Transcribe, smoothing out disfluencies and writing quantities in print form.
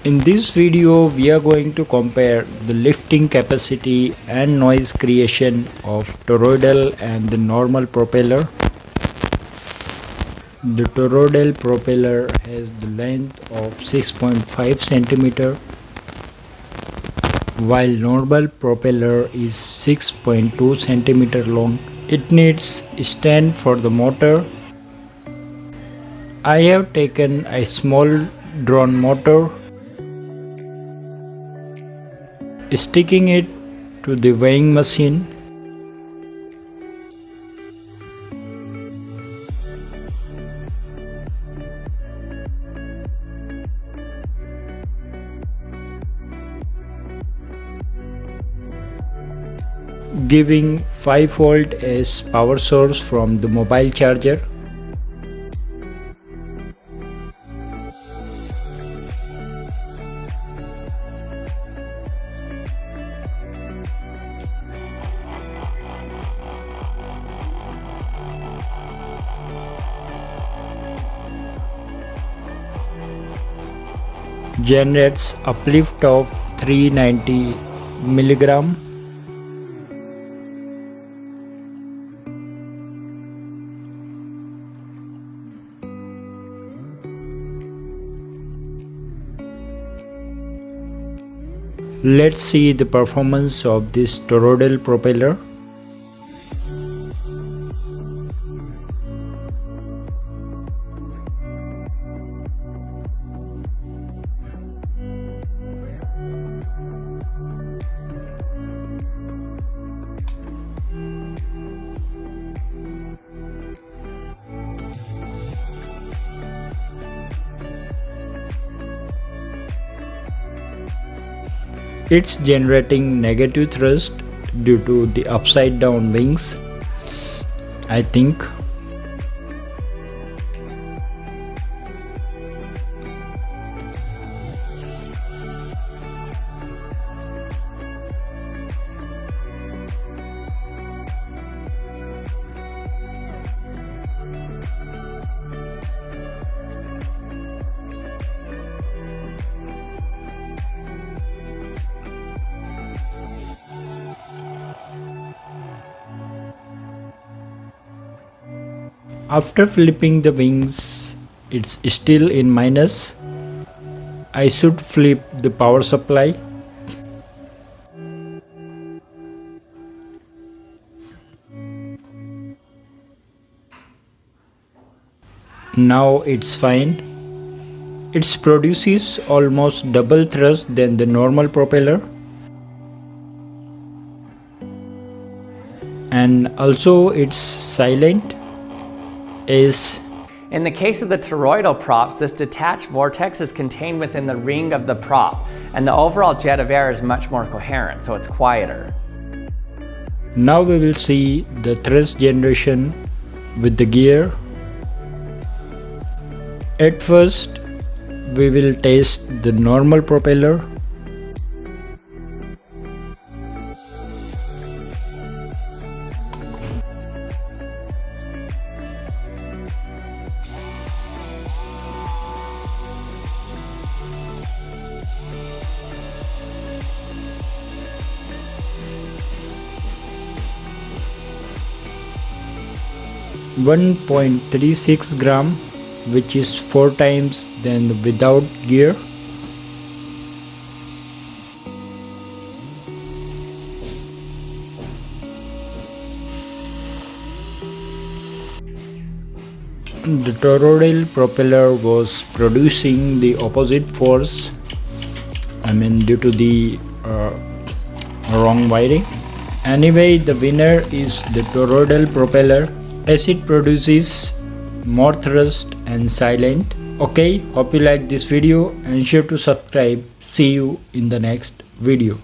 In this video, we are going to compare the lifting capacity and noise creation of toroidal and the normal propeller. The toroidal propeller has the length of 6.5 cm, while normal propeller is 6.2 cm long. It needs a stand for the motor. I have taken a small drawn motor, sticking it to the weighing machine. Giving 5 volt as power source from the mobile charger. Generates uplift of 390 milligram. Let's see the performance of this toroidal propeller. It's generating negative thrust due to the upside down wings, I think. After flipping the wings, it's still in minus. I should flip the power supply. Now it's fine. It produces almost double thrust than the normal propeller. And also it's silent. In the case of the toroidal props, this detached vortex is contained within the ring of the prop, and the overall jet of air is much more coherent, so it's quieter. Now we will see the thrust generation with the gear. At first, we will test the normal propeller. .36 gram, which is 4 times than without gear. The toroidal propeller was producing the opposite force, due to the wrong wiring. Anyway, the winner is the toroidal propeller, as it produces more thrust and silent. Okay, hope you like this video and sure to subscribe. See you in the next video.